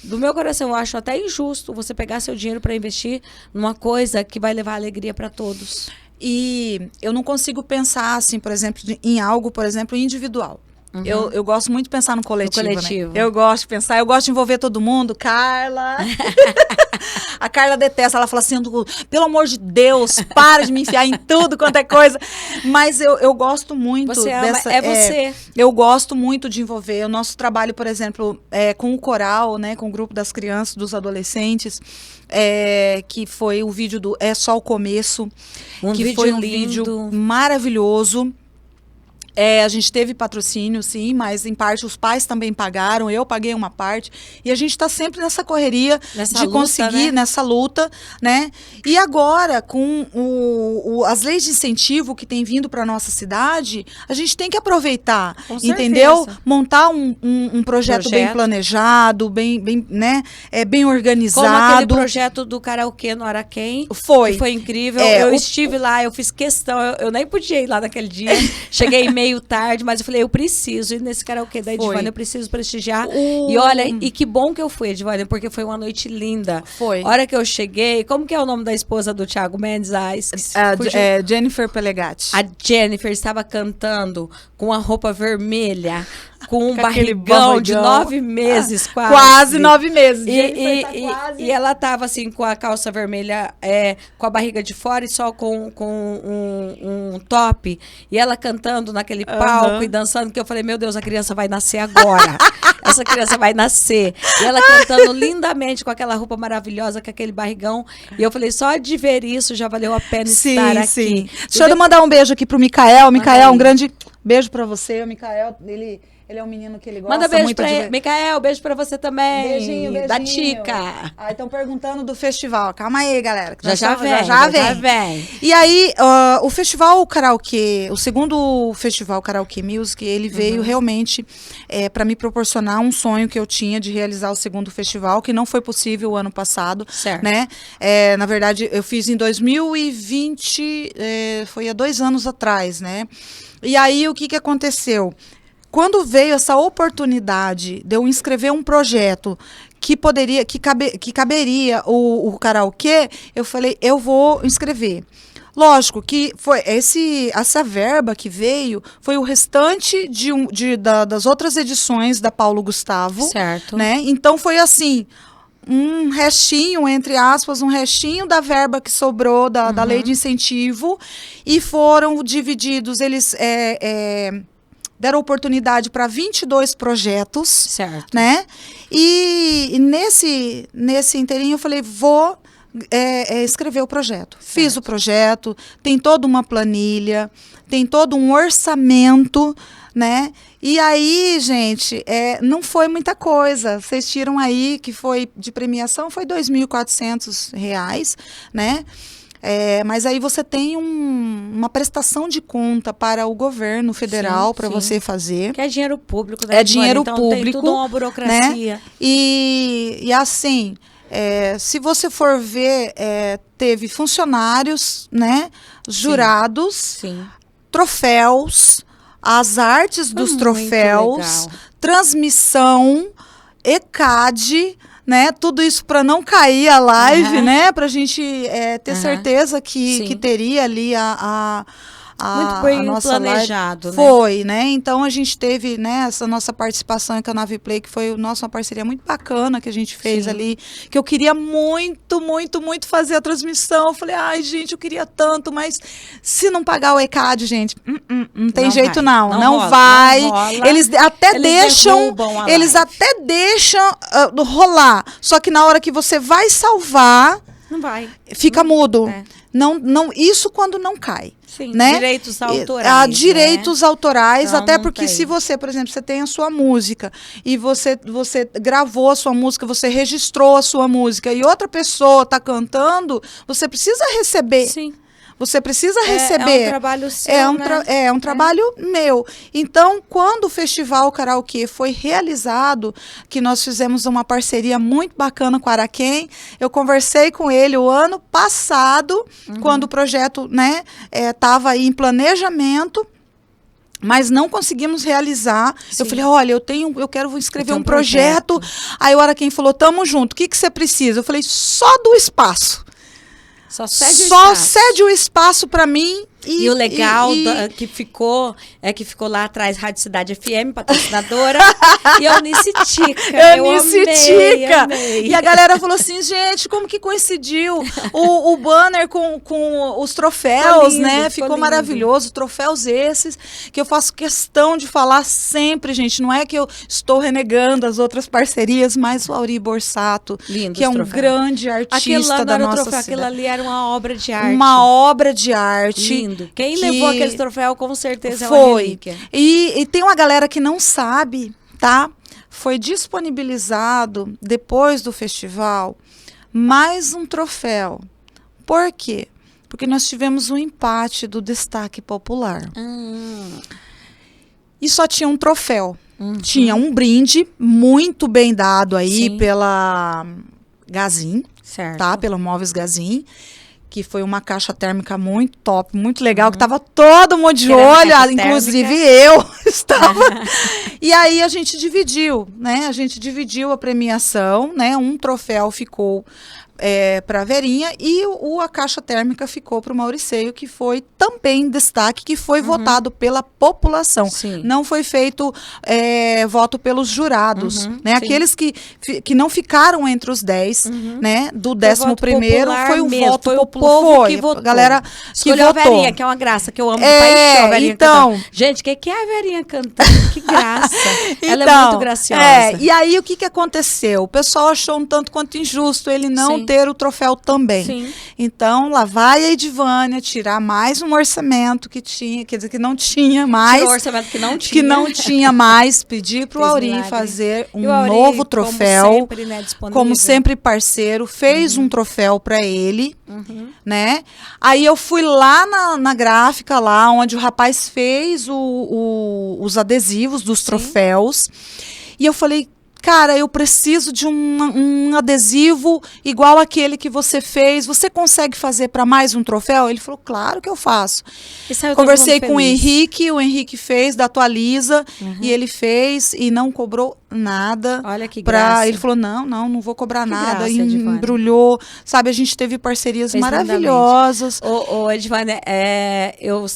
do meu coração, eu acho até injusto você pegar seu dinheiro para investir numa coisa que vai levar alegria para todos. E eu não consigo pensar, assim, por exemplo, em algo, por exemplo, individual. Eu gosto muito de pensar no coletivo, né? Eu gosto de pensar, eu gosto de envolver todo mundo. Carla... A Carla detesta, ela fala assim, pelo amor de Deus, para de me enfiar em tudo quanto é coisa. Mas eu gosto muito dessa... você. Eu gosto muito de envolver. O nosso trabalho, por exemplo, com o coral, né, com o grupo das crianças, dos adolescentes, que foi o vídeo do É Só o Começo, que foi um vídeo maravilhoso. A gente teve patrocínio, sim, mas em parte os pais também pagaram, eu paguei uma parte, e a gente está sempre nessa correria de conseguir, né? Nessa luta, né? E agora, com as leis de incentivo que tem vindo para a nossa cidade, a gente tem que aproveitar, entendeu? Montar um projeto bem planejado, bem, né? Bem organizado. Como aquele projeto do karaokê no Araquém. Foi. Que foi incrível. Eu estive lá, eu fiz questão, eu nem podia ir lá naquele dia, cheguei meio tarde, mas eu falei, eu preciso ir nesse karaokê da Edivânia, eu preciso prestigiar. E olha, e que bom que eu fui, Edivânia, porque foi uma noite linda. Foi. A hora que eu cheguei, como que é o nome da esposa do Thiago Mendes? Jennifer Pelegatti. A Jennifer estava cantando com a roupa vermelha, com um barrigão de 9 meses, quase. Quase 9 meses. E ela estava assim, com a calça vermelha, com a barriga de fora e só com um top. E ela cantando naquele palco e dançando, que eu falei, meu Deus, a criança vai nascer agora. Essa criança vai nascer. E ela cantando lindamente com aquela roupa maravilhosa, com aquele barrigão. E eu falei, só de ver isso já valeu a pena estar aqui. Sim. Deixa eu mandar um beijo aqui pro Micael. Micael, um grande beijo pra você. O Micael, ele é um menino que ele gosta muito. Manda beijo pra ele. Micael, beijo pra você também. Beijinho. Da Tica. Estão perguntando do festival. Calma aí, galera. Já vem. E aí, o festival karaokê, o segundo festival Karaokê Music, ele veio realmente para me proporcionar um sonho que eu tinha de realizar o segundo festival, que não foi possível o ano passado. Certo. Né? Na verdade, eu fiz em 2020, foi há 2 anos atrás, né? E aí, o que aconteceu? Quando veio essa oportunidade de eu inscrever um projeto que caberia o karaokê, eu falei, eu vou inscrever. Lógico que foi essa verba que veio foi o restante das outras edições da Paulo Gustavo. Certo. Né? Então foi assim, um restinho, entre aspas, um restinho da verba que sobrou da lei de incentivo, e foram divididos, eles deram oportunidade para 22 projetos. Certo. Né? E nesse inteirinho eu falei, vou escrever o projeto. Certo. Fiz o projeto, tem toda uma planilha, tem todo um orçamento, né? E aí, gente, não foi muita coisa. Vocês tiram aí que foi de premiação, foi R$ 2.400, né? Mas aí você tem uma prestação de conta para o governo federal para você fazer. Que é dinheiro público. Né, dinheiro então público. Tem tudo uma burocracia. Né? E assim, se você for ver, teve funcionários, né, jurados, Sim. troféus, as artes dos muito troféus, legal. transmissão, ECAD, né? Tudo isso para não cair a live, né? Para a gente ter certeza que teria ali muito bem nossa planejado, live. né? Foi, né? Então a gente teve, né, essa nossa participação com a Naviplay, que foi uma parceria muito bacana que a gente fez ali, que eu queria muito, muito, muito fazer a transmissão. Eu falei, ai, gente, eu queria tanto, mas se não pagar o ECAD, gente, não tem jeito não rola, vai. Não rola. Eles até deixam rolar. Só que na hora que você vai salvar, não vai. Fica mudo. Não, isso quando não cai. Sim, né? Direitos autorais. Direitos autorais, então, até porque se você, por exemplo, você tem a sua música e você gravou a sua música, você registrou a sua música e outra pessoa está cantando, você precisa receber. Sim. Você precisa receber. É um trabalho seu, é um trabalho meu. Então, quando o Festival Karaokê foi realizado, que nós fizemos uma parceria muito bacana com a Araquém, eu conversei com ele o ano passado, quando o projeto, né, estava aí em planejamento, mas não conseguimos realizar. Sim. Eu falei, olha, eu quero escrever um projeto. Aí o Araquém falou, tamo junto, o que você precisa? Eu falei, só do espaço. Só cede o espaço para mim. E o legal que ficou lá atrás, Rádio Cidade FM, patrocinadora, e a Unicitica. Unicitica. Amei. E a galera falou assim, gente, como que coincidiu o banner com os troféus, lindo, né? Ficou maravilhoso. Troféus esses que eu faço questão de falar sempre, gente. Não é que eu estou renegando as outras parcerias, mas o Auri Borsato, lindo, que é um grande artista da nossa cidade. Aquilo ali era uma obra de arte. Uma obra de arte. Lindo. Quem levou aquele troféu, com certeza, é uma relíquia. E tem uma galera que não sabe, tá? Foi disponibilizado, depois do festival, mais um troféu. Por quê? Porque nós tivemos um empate do destaque popular. E só tinha um troféu. Tinha um brinde muito bem dado aí pela Gazin, tá? Pela Móveis Gazin, que foi uma caixa térmica muito top, muito legal, que estava todo mundo de olho, inclusive eu estava. E aí a gente dividiu, né? A gente dividiu a premiação, né? Um troféu ficou para a Verinha e a caixa térmica ficou para o Mauriceio, que foi também destaque, que foi votado pela população. Sim. Não foi feito voto pelos jurados, né? Aqueles que não ficaram entre os 10, né? Do 11º foi o voto popular. Povo que votou. A galera que votou. A Verinha, que é uma graça, que eu amo de paixão, a Verinha então, cantando. Gente, o que é a Verinha cantando? Que graça. Ela é muito graciosa. E aí, o que aconteceu? O pessoal achou um tanto quanto injusto ele não ter o troféu também. Sim. Então, lá vai a Edivânia tirar mais um orçamento que tinha, quer dizer, que não tinha mais. Tirou o orçamento que não tinha. Que não tinha mais, pedir para o Auri fazer um novo troféu. Como sempre, né, disponível. Como sempre, parceiro, fez um troféu para ele, né? Aí eu fui lá na gráfica, lá onde o rapaz fez os adesivos dos troféus, e eu falei, cara, eu preciso de um adesivo igual aquele que você fez. Você consegue fazer para mais um troféu? Ele falou, claro que eu faço. Conversei com o Henrique fez, da Atualiza, e ele fez e não cobrou nada. Olha que graça. Ele falou, não vou cobrar nada. Graça, embrulhou. Sabe, a gente teve parcerias maravilhosas. Edivânia, eu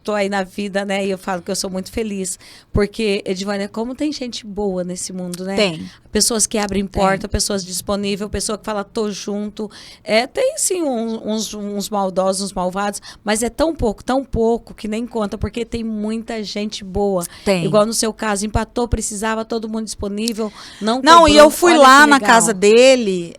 tô aí na vida, né? E eu falo que eu sou muito feliz. Porque, Edivânia, como tem gente boa nesse mundo, né? Tem. Pessoas que abrem porta, pessoas disponíveis, pessoa que fala, tô junto. Tem sim uns maldosos, uns malvados, mas é tão pouco, que nem conta, porque tem muita gente boa. Tem. Igual no seu caso, empatou, precisava, todo mundo disponível, não cobrou. E eu fui lá na casa dele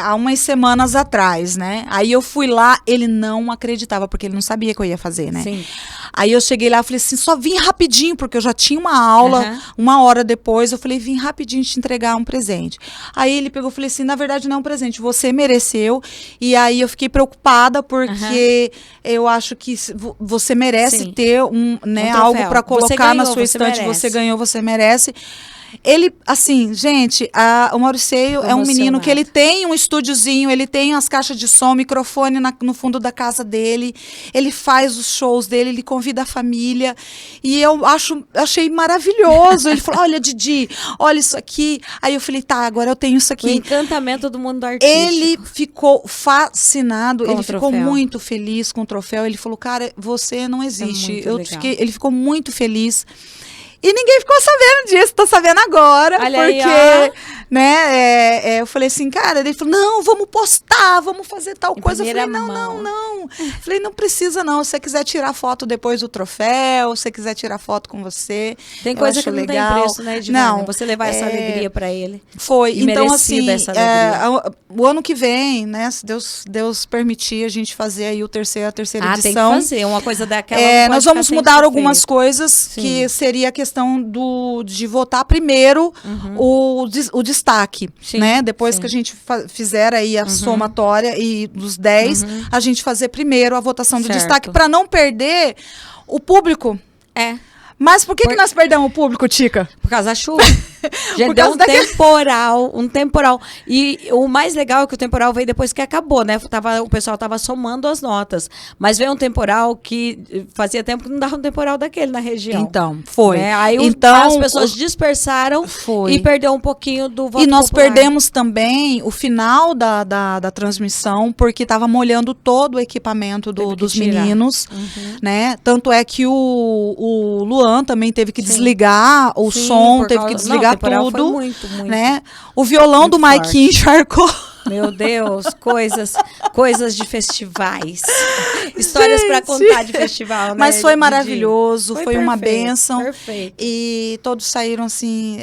há umas semanas atrás, né? Aí eu fui lá, ele não acreditava, porque ele não sabia que eu ia fazer, né? Sim. Aí eu cheguei lá e falei assim, só vim rapidinho, porque eu já tinha uma aula, uma hora depois, eu falei, vim rapidinho te entregar um presente. Aí ele pegou e falei assim, na verdade não é um presente, você mereceu. E aí eu fiquei preocupada, porque eu acho que você merece ter algo para colocar na sua estante, você ganhou, você merece. Ele, assim, gente, o Mauriceio é um menino que ele tem um estúdiozinho, ele tem as caixas de som, microfone no fundo da casa dele, ele faz os shows dele, ele convida a família, e eu achei maravilhoso. Ele falou, olha, Didi, olha isso aqui. Aí eu falei, tá, agora eu tenho isso aqui. O encantamento do mundo artístico. Ele ficou fascinado, com ele ficou muito feliz com o troféu. Ele falou, cara, você não existe. Ele ficou muito feliz. E ninguém ficou sabendo disso, tô sabendo agora. Olha porque, aí, eu falei assim, cara, ele falou, não, vamos postar, vamos fazer tal coisa. Eu falei, não. Falei, não precisa não, se você quiser tirar foto depois do troféu, se você quiser tirar foto com você. Tem coisa que não tem preço, né, Edivânia? Não. Você levar essa alegria para ele. Foi, então assim, o ano que vem, né, se Deus permitir a gente fazer aí a terceira edição. Tem que fazer, uma coisa daquela. Nós vamos mudar algumas coisas, que seria a questão de votar primeiro o destaque, né? Depois que a gente fizer aí a somatória e dos 10, a gente fazer primeiro a votação do destaque para não perder o público. Mas por que nós perdemos o público, Tica? Por causa da chuva. Já deu um temporal. E o mais legal é que o temporal veio depois que acabou, né? O pessoal tava somando as notas. Mas veio um temporal que fazia tempo que não dava um temporal daquele na região. Então, foi. Né? Aí as pessoas dispersaram e perdeu um pouquinho do voto E nós popular. perdemos também o final da transmissão, porque estava molhando todo o equipamento dos meninos, né? Tanto é que o Luan também teve que desligar o som, teve que desligar tudo, foi muito. Né? O violão muito do Maiquinho encharcou. Meu Deus, coisas de festivais. Histórias para contar de festival, né? Mas foi maravilhoso, foi uma bênção. Perfeito. E todos saíram assim,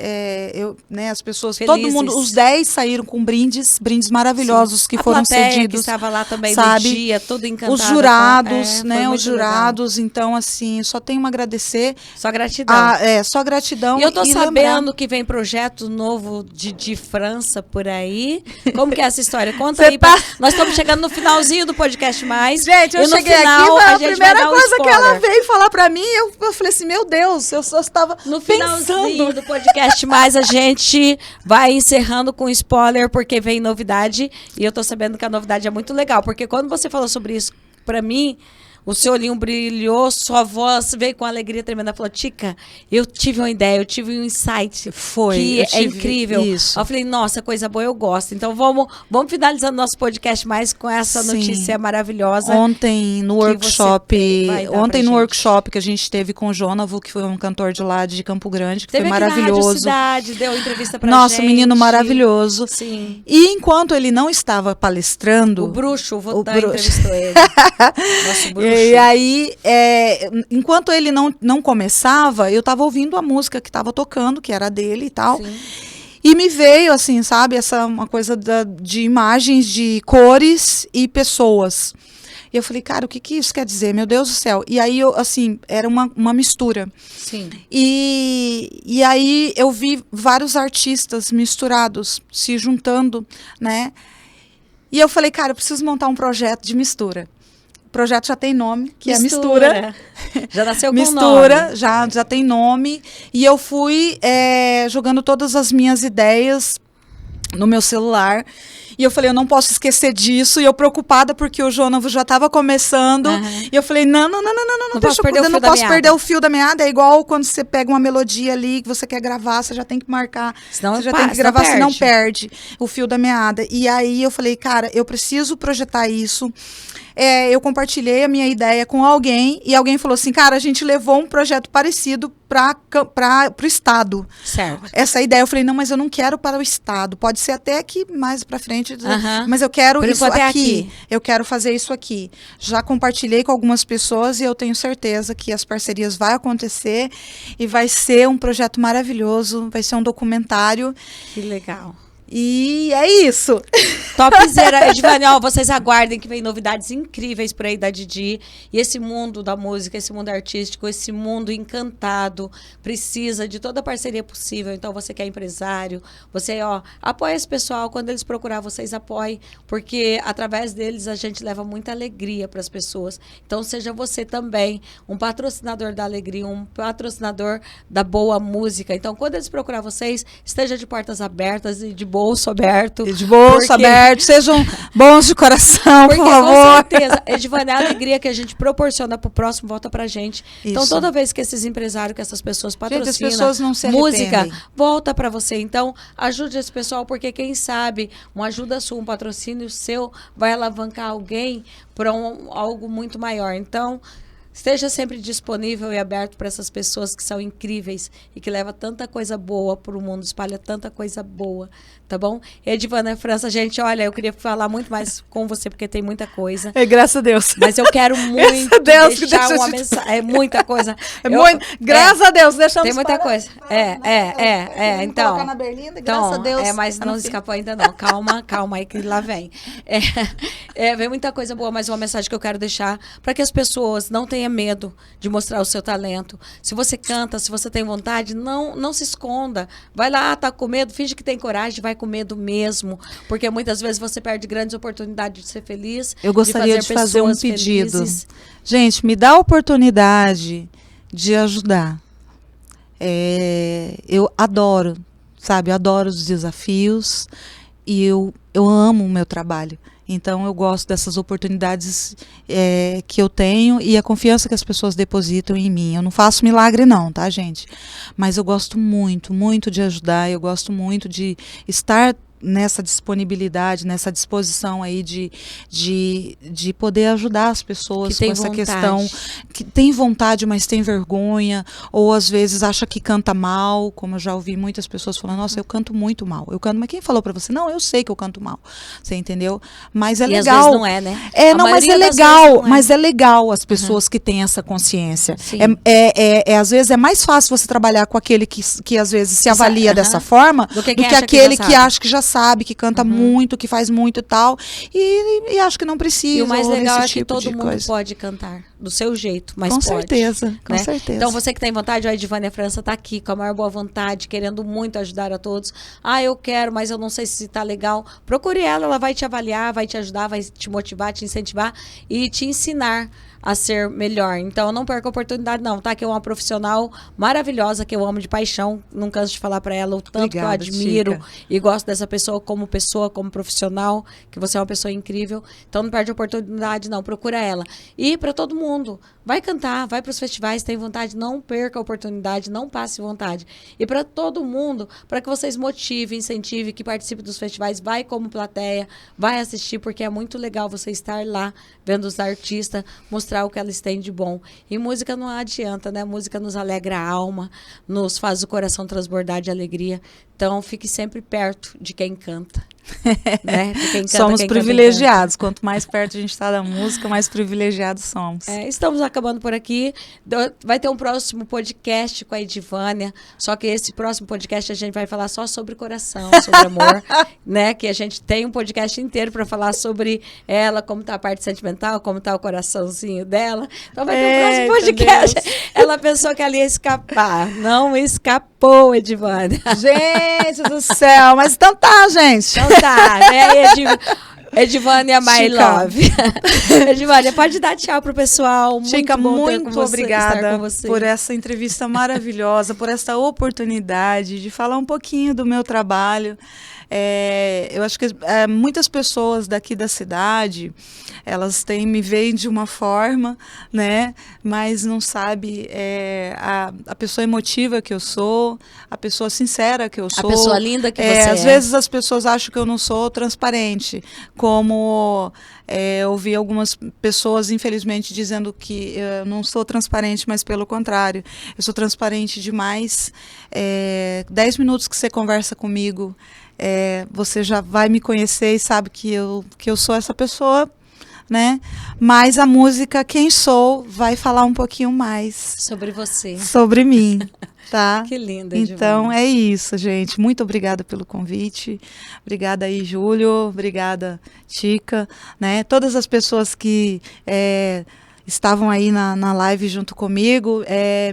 as pessoas, felizes. Todo mundo, os 10 saíram com brindes maravilhosos que foram cedidos. Que estava lá também sabe? No dia, todo encantado. Os jurados, né? Os jurados, legal. Então assim, só tenho a agradecer. Só gratidão. Só gratidão. E eu tô sabendo que vem projeto novo de França por aí. Como que é essa história? Conta aí. Nós estamos chegando no finalzinho do podcast mais. Gente, eu cheguei aqui, a primeira coisa que ela veio falar pra mim, eu falei assim, meu Deus, eu só estava no finalzinho do podcast mais, a gente vai encerrando com spoiler, porque vem novidade, e eu tô sabendo que a novidade é muito legal, porque quando você falou sobre isso pra mim, o seu olhinho brilhou, sua voz veio com alegria tremenda. Falou, Tica, eu tive uma ideia, eu tive um insight. Que é incrível. Isso. Eu falei, nossa, coisa boa, eu gosto. Então vamos finalizando nosso podcast mais com essa notícia maravilhosa. Ontem no workshop que a gente teve com o Jonavo, que foi um cantor de lá de Campo Grande, que foi maravilhoso. Cidade, deu entrevista pra gente. Menino maravilhoso. Sim. E enquanto ele não estava palestrando... O Bruxo, entrevistou ele. Nosso Bruxo. E aí, enquanto ele não começava, eu estava ouvindo a música que estava tocando, que era dele e tal. Sim. E me veio, assim, sabe, uma coisa de imagens de cores e pessoas. E eu falei, cara, o que isso quer dizer? Meu Deus do céu. E aí, era uma mistura. Sim. E aí eu vi vários artistas misturados, se juntando, né? E eu falei, cara, eu preciso montar um projeto de mistura. O projeto já tem nome, que é Mistura. Já nasceu com Mistura, nome. Já tem nome. E eu fui jogando todas as minhas ideias no meu celular. E eu falei, eu não posso esquecer disso. E eu preocupada porque o Jonavo já estava começando. E eu falei, não posso perder o fio da meada. É igual quando você pega uma melodia ali que você quer gravar, você já tem que marcar. Você já tem que gravar, senão perde o fio da meada. E aí eu falei, cara, eu preciso projetar isso. Eu compartilhei a minha ideia com alguém e alguém falou assim, cara, a gente levou um projeto parecido para o Estado. Certo. Essa ideia, eu falei, não, mas eu não quero para o Estado. Pode ser até que mais para frente, mas eu quero isso aqui. Eu quero fazer isso aqui. Já compartilhei com algumas pessoas e eu tenho certeza que as parcerias vão acontecer e vai ser um projeto maravilhoso, vai ser um documentário. Que legal. E é isso. Topzera. Edivânia, ó, vocês aguardem que vem novidades incríveis por aí da Didi. E esse mundo da música, esse mundo artístico, esse mundo encantado, precisa de toda a parceria possível. Então, você que é empresário, você, ó, apoia esse pessoal. Quando eles procurar, vocês apoiem, porque através deles a gente leva muita alegria para as pessoas. Então, seja você também um patrocinador da alegria, um patrocinador da boa música. Então, quando eles procurar vocês, esteja de portas abertas e de bolso aberto. E de bolso aberto, sejam bons de coração, por favor. Com certeza, Edivânia, a alegria que a gente proporciona pro próximo volta pra gente. Isso. Então, toda vez que esses empresários, que essas pessoas patrocinam, gente, as pessoas não se música, arrependem. volta pra você. Então, ajude esse pessoal, porque quem sabe, uma ajuda sua, um patrocínio seu, vai alavancar alguém para algo muito maior. Então, esteja sempre disponível e aberto para essas pessoas que são incríveis e que levam tanta coisa boa para o mundo, espalha tanta coisa boa, tá bom? Edivânia França, gente, olha, eu queria falar muito mais com você, porque tem muita coisa. Graças a Deus. Mas eu quero muito deixar uma mensagem. É muita coisa. Graças a Deus, deixamos. Tem muita coisa. Então. Colocar na berlinda, Então, graças a Deus. Mas não escapou ainda não. Calma aí que lá vem. Vem muita coisa boa, mas uma mensagem que eu quero deixar para que as pessoas não tenham medo de mostrar o seu talento. Se você canta, se você tem vontade, não se esconda. Vai lá, tá com medo, finge que tem coragem, vai com medo mesmo, porque muitas vezes você perde grandes oportunidades de ser feliz. Eu gostaria de fazer um pedido. Felizes. Gente, me dá a oportunidade de ajudar. Eu adoro, sabe? Eu adoro os desafios e eu amo o meu trabalho. Então, eu gosto dessas oportunidades que eu tenho e a confiança que as pessoas depositam em mim. Eu não faço milagre não, tá, gente? Mas eu gosto muito, muito de ajudar. Eu gosto muito de estar nessa disponibilidade, nessa disposição aí de poder ajudar as pessoas com essa questão, que tem vontade, mas tem vergonha, ou às vezes acha que canta mal, como eu já ouvi muitas pessoas falando, nossa, eu canto muito mal. Eu canto, mas quem falou pra você? Não, eu sei que eu canto mal. Você entendeu? Mas é legal. Às vezes não é, né? Mas é legal, mas é legal as pessoas que têm essa consciência. Às vezes é mais fácil você trabalhar com aquele que às vezes se avalia dessa forma, do que aquele que acha que já sabe, que canta muito, que faz muito e tal, e acho que não precisa. E o mais legal é que todo mundo pode cantar, do seu jeito, mas com pode. Certeza, né? com certeza. Então, você que tem vontade, a Edivânia França está aqui, com a maior boa vontade, querendo muito ajudar a todos. Eu quero, mas eu não sei se está legal. Procure ela vai te avaliar, vai te ajudar, vai te motivar, te incentivar e te ensinar a ser melhor. Então, não perca a oportunidade, não, tá? Que é uma profissional maravilhosa, que eu amo de paixão, não canso de falar para ela o tanto que eu admiro, Chica. E gosto dessa pessoa, como profissional, que você é uma pessoa incrível. Então, não perde a oportunidade, não, procura ela. E para todo mundo, vai cantar, vai para os festivais, tem vontade, não perca a oportunidade, não passe vontade. E para todo mundo, para que vocês motivem, incentivem, que participe dos festivais, vai como plateia, vai assistir, porque é muito legal você estar lá, vendo os artistas, mostrar o que elas têm de bom. E música não adianta, né? Música nos alegra a alma, nos faz o coração transbordar de alegria. Então, fique sempre perto de quem canta. Né? De quem canta, somos quem privilegiados. Quanto mais perto a gente está da música, mais privilegiados somos. Estamos acabando por aqui. Vai ter um próximo podcast com a Edivânia. Só que esse próximo podcast a gente vai falar só sobre coração, sobre amor. Né? Que a gente tem um podcast inteiro para falar sobre ela, como está a parte sentimental, como está o coraçãozinho dela. Então vai ter um próximo podcast. Deus. Ela pensou que ela ia escapar. Não escapou, Edivânia. Gente do céu, mas então tá, gente. Então tá, né? Edivânia My Love. Edivânia, pode dar tchau pro pessoal. Chica, muito obrigada por essa entrevista maravilhosa, por essa oportunidade de falar um pouquinho do meu trabalho. Eu acho que muitas pessoas daqui da cidade, elas me veem de uma forma, né? Mas não sabe a pessoa emotiva que eu sou, a pessoa sincera que eu sou. A pessoa linda que você é. Às vezes as pessoas acham que eu não sou transparente, como eu vi algumas pessoas, infelizmente, dizendo que eu não sou transparente, mas pelo contrário, eu sou transparente demais. 10 minutos que você conversa comigo, você já vai me conhecer e sabe que eu sou essa pessoa né? Mas a música Quem Sou vai falar um pouquinho mais Sobre você. sobre mim, tá? Que linda, Então Edivânia. é isso, gente. Muito obrigada pelo convite. Obrigada aí, Júlio. Obrigada, Tica, né? Todas as pessoas que estavam aí na live junto comigo.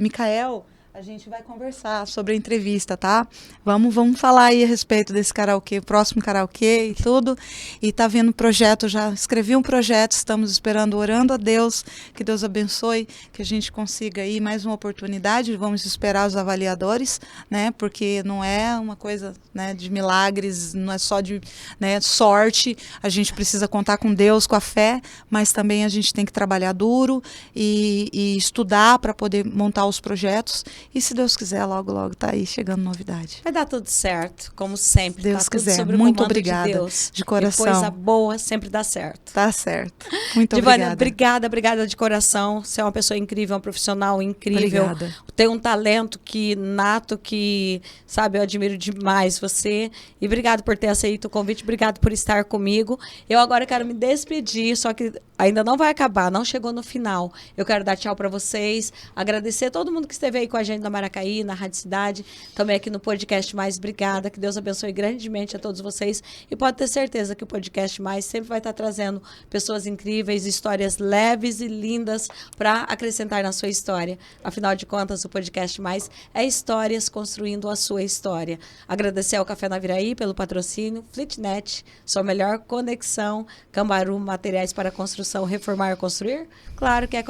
Micael, a gente vai conversar sobre a entrevista, tá? Vamos falar aí a respeito desse karaokê, próximo karaokê e tudo. E tá vendo projeto, já escrevi um projeto, estamos esperando, orando a Deus, que Deus abençoe, que a gente consiga aí mais uma oportunidade. Vamos esperar os avaliadores, né? Porque não é uma coisa, né, de milagres, não é só de, né, sorte. A gente precisa contar com Deus, com a fé, mas também a gente tem que trabalhar duro e estudar para poder montar os projetos. E se Deus quiser, logo, logo tá aí chegando novidade. Vai dar tudo certo, como sempre. Se Deus tá tudo quiser. sobre Muito o comando obrigada, de Deus. de coração. E coisa boa sempre dá certo. Tá certo. Muito Edivânia, obrigada. obrigada de coração. Você é uma pessoa incrível, um profissional incrível. Obrigada. Tem um talento nato que, sabe, eu admiro demais você. E obrigado por ter aceito o convite, obrigado por estar comigo. Eu agora quero me despedir, só que ainda não vai acabar, não chegou no final. Eu quero dar tchau para vocês, agradecer a todo mundo que esteve aí com a gente na Maracaí, na Rádio Cidade, também aqui no Podcast Mais. Obrigada, que Deus abençoe grandemente a todos vocês. E pode ter certeza que o Podcast Mais sempre vai estar trazendo pessoas incríveis, histórias leves e lindas para acrescentar na sua história. Afinal de contas, o Podcast Mais é histórias construindo a sua história. Agradecer ao Café Naviraí pelo patrocínio, Fleetnet, sua melhor conexão, Cambaru, materiais para construção, reformar, construir? Claro que é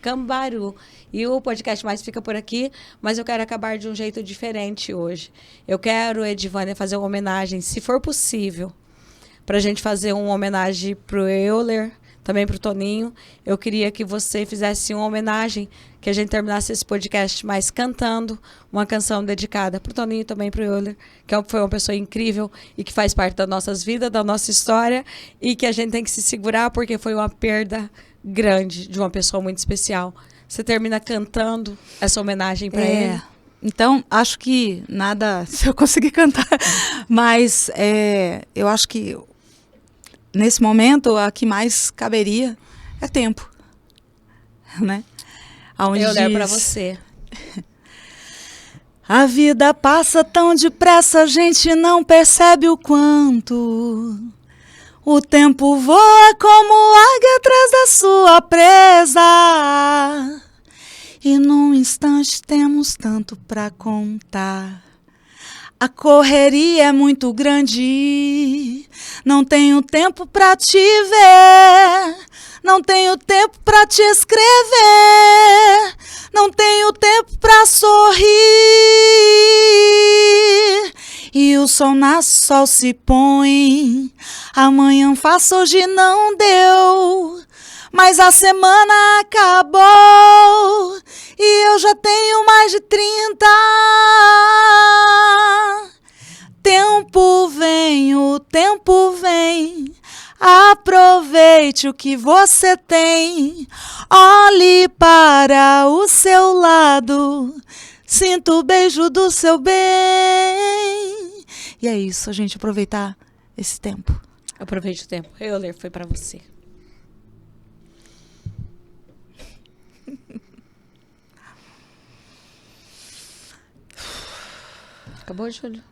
Cambaru. E o Podcast Mais fica por aqui, mas eu quero acabar de um jeito diferente hoje. Eu quero, Edivânia, fazer uma homenagem, se for possível, para a gente fazer uma homenagem para o Euler, também para o Toninho. Eu queria que você fizesse uma homenagem, que a gente terminasse esse podcast mais cantando uma canção dedicada para o Toninho e também para o Euler, que foi uma pessoa incrível e que faz parte das nossas vidas, da nossa história, e que a gente tem que se segurar porque foi uma perda grande de uma pessoa muito especial. Você termina cantando essa homenagem para ele? Então, acho que nada, se eu conseguir cantar, mas eu acho que nesse momento a que mais caberia é tempo, né? Aonde eu olhar para você. A vida passa tão depressa, a gente não percebe o quanto. O tempo voa como águia atrás da sua presa. E num instante temos tanto pra contar. A correria é muito grande, não tenho tempo pra te ver, não tenho tempo pra te escrever, não tenho tempo pra sorrir. E o sol nasce, o sol se põe, amanhã faço, hoje não deu. Mas a semana acabou e eu já tenho mais de 30. O tempo vem, aproveite o que você tem. Olhe para o seu lado, sinta o beijo do seu bem. E é isso, a gente aproveitar esse tempo. Aproveite o tempo. Euler, foi para você. Acabou, Júlio?